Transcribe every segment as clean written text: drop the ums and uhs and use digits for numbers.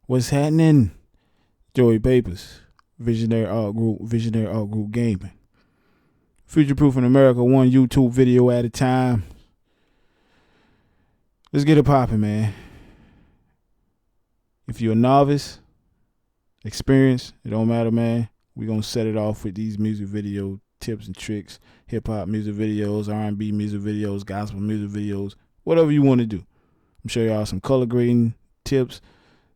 What's happening? Joey Papers, Visionary Art Group Gaming. Future Proof in America, one YouTube video at a time. Let's get it popping, man. If you're a novice, experienced, it don't matter, man. We're going to set it off with these music video tips and tricks. Hip-hop music videos, R&B music videos, gospel music videos, whatever you want to do. I'm showing y'all some color grading tips,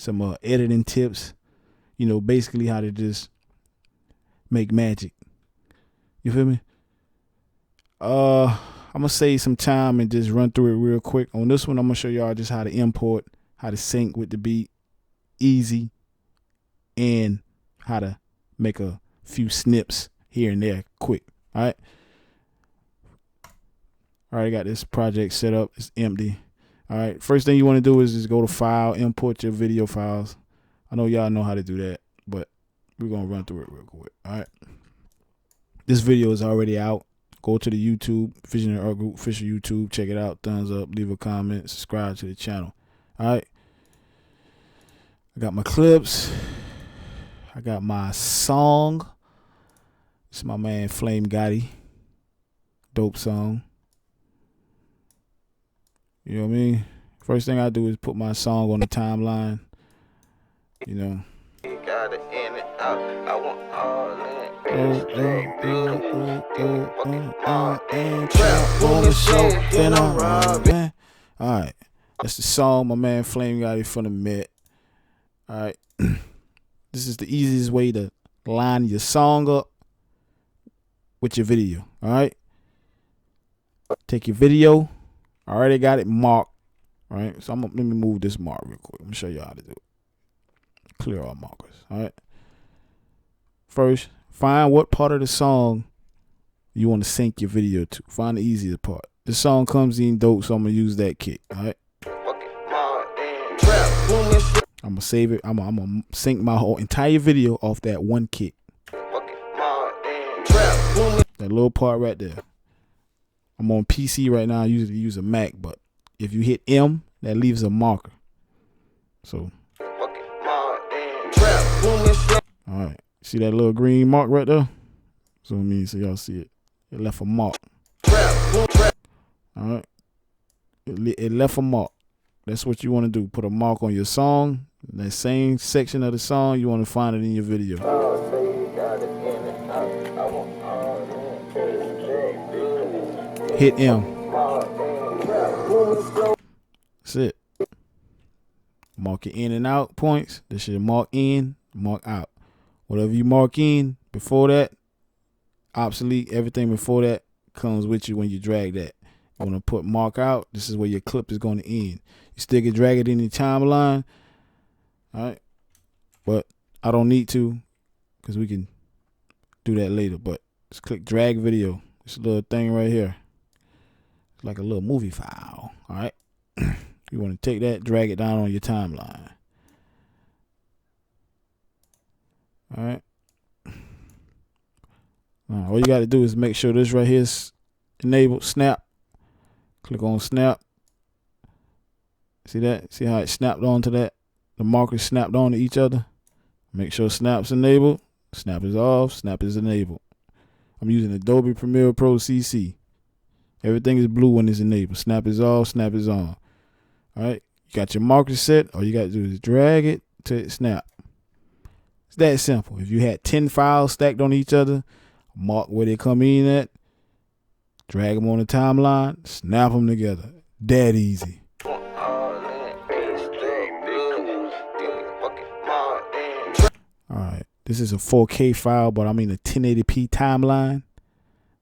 some editing tips, basically how to just make magic. You feel me? I'm gonna save some time and just run through it real quick. On this one, I'm gonna show y'all just how to import, how to sync with the beat easy, and how to make a few snips here and there quick. All right. Already got this project set up. It's empty. All right. First thing you want to do is just go to File, import your video files. I know y'all know how to do that, but we're gonna run through it real quick. All right. This video is already out. Go to the YouTube, Visionary Art Group official YouTube. Check it out. Thumbs up. Leave a comment. Subscribe to the channel. All right. I got my clips. I got my song. It's my man Flame Gotti. Dope song. You know what I mean? First thing I do is put my song on the timeline. You got it in it out. I want all in. Then I'm robbing. All right, that's the song my man Flame Gotti from the Met. All right, this is the easiest way to line your song up with your video. All right, take your video. I already got it marked. All right, so let me move this mark real quick. Let me show you how to do it. Clear all markers. All right. First, find what part of the song you want to sync your video to. Find the easiest part. The song comes in dope, so I'm gonna use that kick. All right. I'm gonna save it. I'm gonna sync my whole entire video off that one kick. That little part right there. I'm on PC right now. I usually use a Mac, but if you hit M, that leaves a marker. So. All right. See that little green mark right there? So it means so y'all see it. It left a mark. All right. It left a mark. That's what you want to do. Put a mark on your song. That same section of the song, you want to find it in your video. Hit M. That's it. Mark your in and out points. This should mark in, mark out. Whatever you mark in before that, obsolete. Everything before that comes with you when you drag that. You want to put mark out. This is where your clip is going to end. You still can drag it in your timeline. All right. But I don't need to because we can do that later. But just click drag video. This little thing right here. It's like a little movie file. All right. You want to take that, drag it down on your timeline. All right. All you got to do is make sure this right here is enabled. Snap. Click on snap. See that? See how it snapped onto that? The markers snapped onto each other. Make sure snap's enabled. Snap is off. Snap is enabled. I'm using Adobe Premiere Pro CC. Everything is blue when it's enabled. Snap is off. Snap is on. All right, you got your markers set. All you got to do is drag it to it snap. It's that simple. If you had 10 files stacked on each other, mark where they come in at, drag them on the timeline, snap them together. That easy. All right, this is a 4K file, but I'm in a 1080p timeline.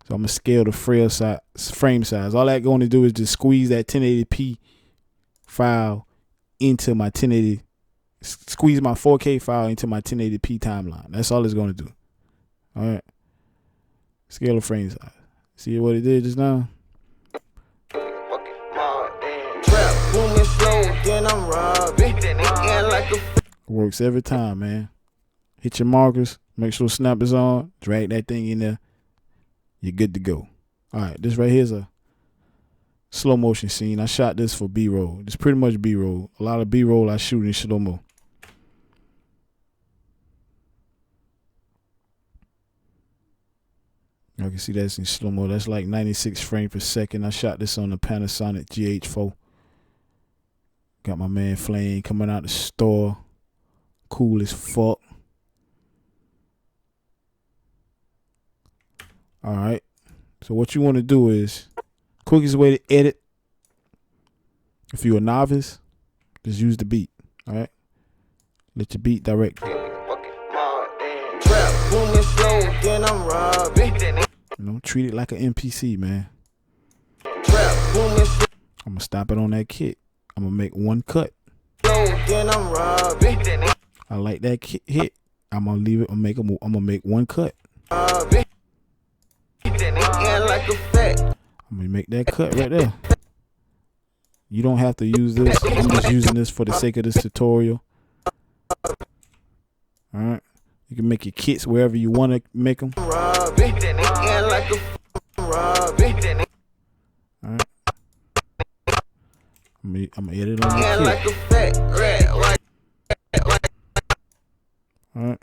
So I'm going to scale the frame size. All that's going to do is just squeeze that 1080p file into my 1080, squeeze my 4K file into my 1080p timeline. That's all it's going to do. All right. Scale the frame size. See what it did just now? Works every time, man. Hit your markers. Make sure snap is on. Drag that thing in there. You're good to go. All right. This right here is a slow motion scene. I shot this for B-roll. It's pretty much B-roll. A lot of B-roll I shoot in slow-mo. You can see that's in slow-mo. That's like 96 frames per second. I shot this on the Panasonic GH4. Got my man Flame coming out the store. Cool as fuck. Alright. So what you want to do is, quickest way to edit, if you're a novice, just use the beat. Alright. Let your beat direct. You know, treat it like an MPC, man. I'm gonna stop it on that kick. I'm gonna make one cut. I like that hit. I'm gonna leave it. I'm gonna make one cut. I'm gonna make that cut right there. You don't have to use this. I'm just using this for the sake of this tutorial. All right. You can make your kits wherever you want to make them. All right. I'm gonna edit on the kit. All right.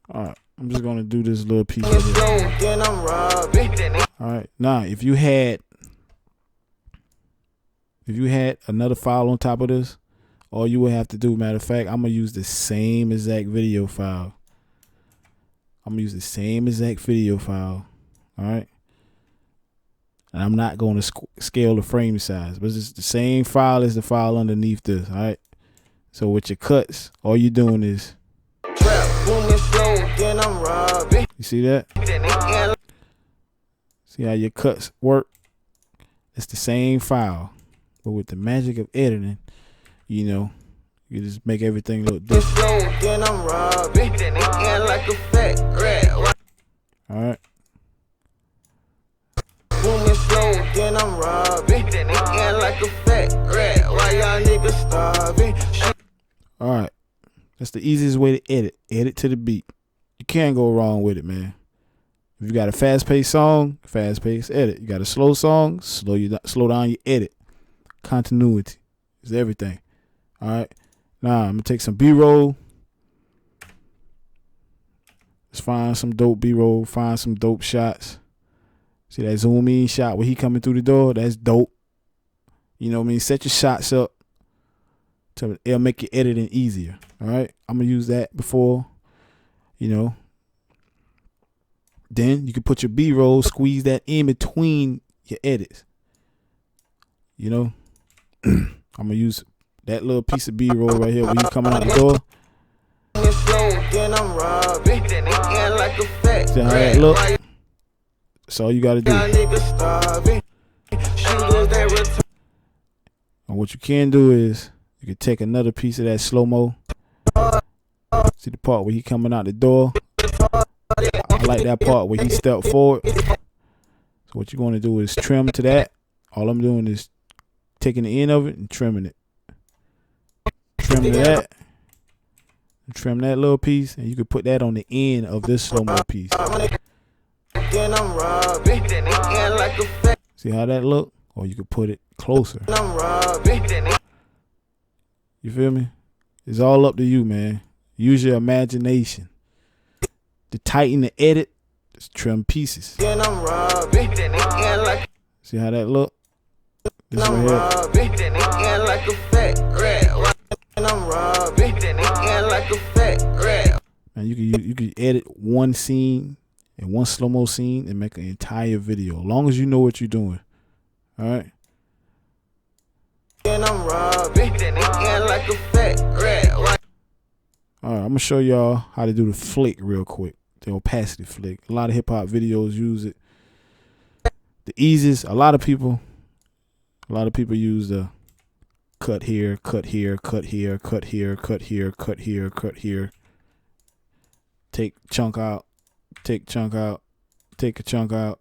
All right. I'm just gonna do this little piece of it. All right. Now, if you had another file on top of this, all you would have to do, matter of fact, I'm gonna use the same exact video file. All right. And I'm not going to scale the frame size, but it's the same file as the file underneath this. All right. So with your cuts, all you're doing is, you see that? See how your cuts work? It's the same file, but with the magic of editing, you know, you just make everything look different. All right. All right. That's the easiest way to edit. Edit to the beat. You can't go wrong with it, man. If you got a fast-paced song, fast-paced edit. You got a slow song, slow down your edit. Continuity is everything. All right. Now I'm gonna take some B-roll. Let's find some dope B-roll. Find some dope shots. See that zoom in shot where he coming through the door? That's dope. You know what I mean? Set your shots up to it'll make your editing easier. All right. I'm gonna use that before, you know. Then you can put your B-roll, squeeze that in between your edits. You know, I'm gonna use that little piece of B-roll right here when you coming out the door. See how that look? That's all you gotta do. And what you can do is you can take another piece of that slow-mo. See the part where he coming out the door? I like that part where he stepped forward. So what you're going to do is trim to that. All I'm doing is taking the end of it and trimming it. Trim to that. And trim that little piece, and you can put that on the end of this slow-mo piece. See how that look? Or you can put it closer. You feel me? It's all up to you, man. Use your imagination. To tighten the edit, just trim pieces. See how that look? This right here. Man, you can edit one scene and one slow-mo scene and make an entire video, as long as you know what you're doing. All right. All right, I'm gonna show y'all how to do the flick real quick. The opacity flick. A lot of hip hop videos use it. The easiest, a lot of people use the cut here, cut here, cut here, cut here, cut here, cut here, cut here. Take chunk out, take chunk out, take a chunk out.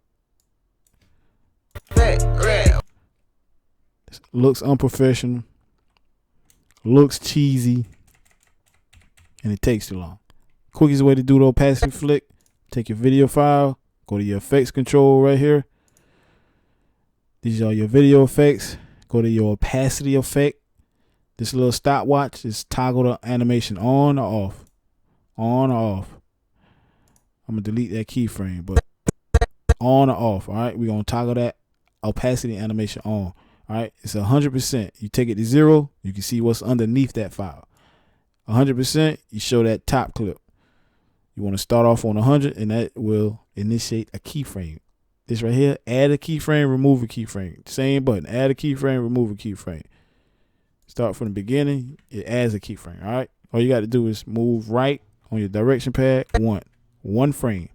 Looks unprofessional, looks cheesy, and it takes too long. Quickest way to do the opacity flick, take your video file, go to your effects control right here. These are your video effects. Go to your opacity effect. This little stopwatch is toggle the animation on or off. On or off. I'm gonna delete that keyframe, but on or off. All right, we're gonna toggle that opacity animation on. All right, it's 100%. You take it to 0, you can see what's underneath that file. 100%, you show that top clip. You want to start off on 100, and that will initiate a keyframe. This right here, add a keyframe, remove a keyframe. Same button, add a keyframe, remove a keyframe. Start from the beginning, it adds a keyframe. All right, all you got to do is move right on your direction pad, one frame.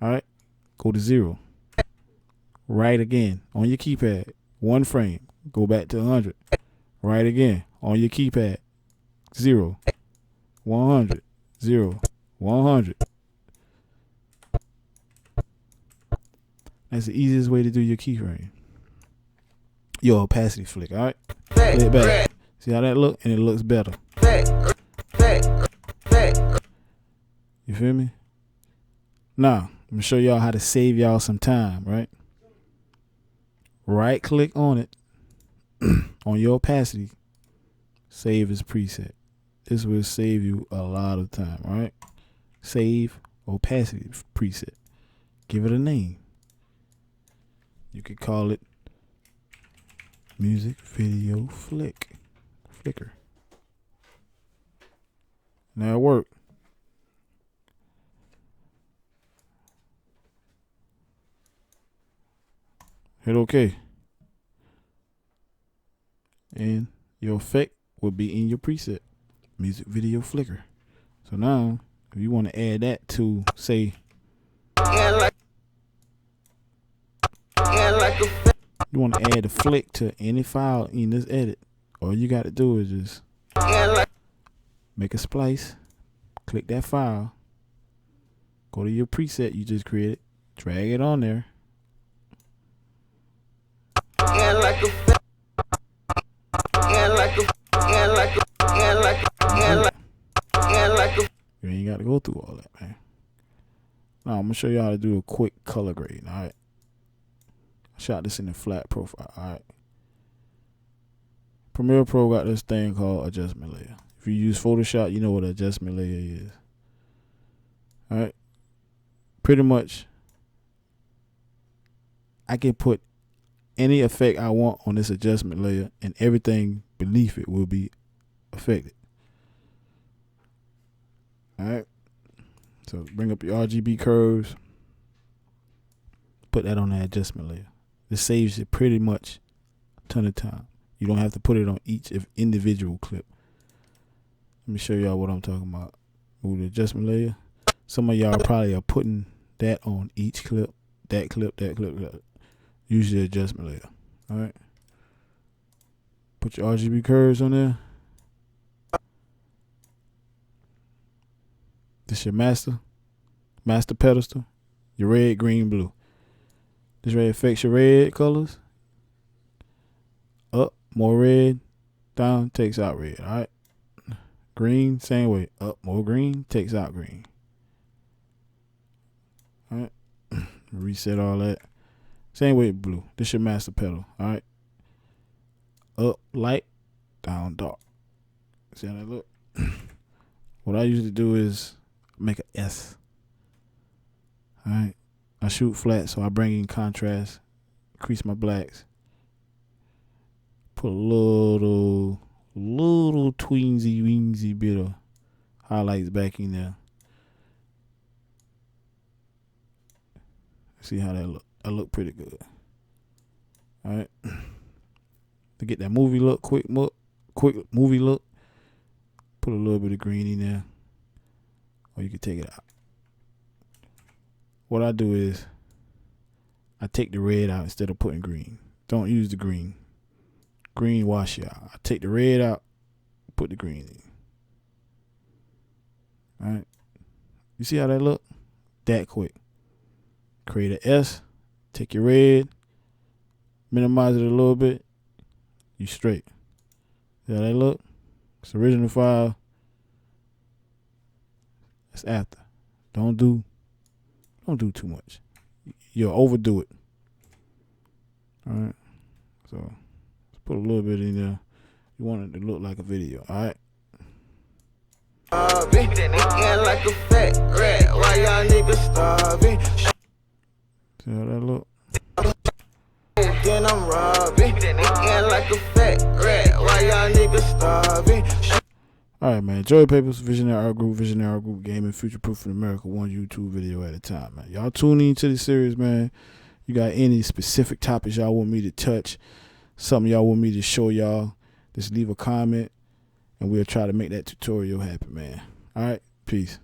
All right, go to 0. Right again on your keypad, 1 frame. Go back to 100. Right again on your keypad, 0, 100, 0, 100. That's the easiest way to do your keyframe. Your opacity flick, all right? Play it back. See how that look? And it looks better. You feel me? Now, I'm going to show y'all how to save y'all some time, right? Right click on it, on your opacity, save as preset. This will save you a lot of time, all right? Save opacity preset. Give it a name. You could call it music video flicker. Now it worked. Hit OK. And your effect will be in your preset, music video flicker. So now, if you want to add that to, say, you want to add a flick to any file in this edit, all you got to do is just make a splice, click that file, go to your preset you just created, drag it on there. You ain't got to go through all that, man. Now I'm gonna show you how to do a quick color grade. All right, I shot this in the flat profile. All right, Premiere Pro got this thing called adjustment layer. If you use Photoshop, you know what an adjustment layer is. All right, pretty much I can put any effect I want on this adjustment layer, and everything beneath it will be affected. All right, so bring up your RGB curves, put that on the adjustment layer. This saves it pretty much a ton of time. You don't have to put it on each individual clip. Let me show y'all what I'm talking about. Move the adjustment layer. Some of y'all probably are putting that on each clip, that clip. Use the adjustment layer. All right. Put your RGB curves on there. This your master pedestal. Your red, green, blue. This right affects your red colors. Up, more red. Down, takes out red. All right. Green, same way. Up, more green, takes out green. All right. Reset all that. Same way with blue. This your master pedal. All right. Up, light. Down, dark. See how that look? What I usually do is make an S. All right. I shoot flat, so I bring in contrast, increase my blacks, put a little tweensy weensy bit of highlights back in there. See how that look? That look pretty good. All right. To get that movie look, quick movie look, put a little bit of green in there, or you can take it out. What I do is I take the red out instead of putting green. Don't use the green. Green wash you out. I take the red out, put the green in. All right. You see how that look? That quick. Create an S. Take your red. Minimize it a little bit. You straight. See how that look? It's the original file. That's after. Don't do too much. You'll overdo it. All right. So let's put a little bit in there. You want it to look like a video. All right. robbing. Eating like a fat rat, why y'all niggas starving? See how that look? Then I'm robbing. Eating like a fat rat, why y'all niggas starving? Alright, man. Joey Papers, Visionary Art Group, Gaming, Future Proof in America, one YouTube video at a time, man. Y'all tune into the series, man. You got any specific topics y'all want me to touch, something y'all want me to show y'all, just leave a comment, and we'll try to make that tutorial happen, man. Alright, peace.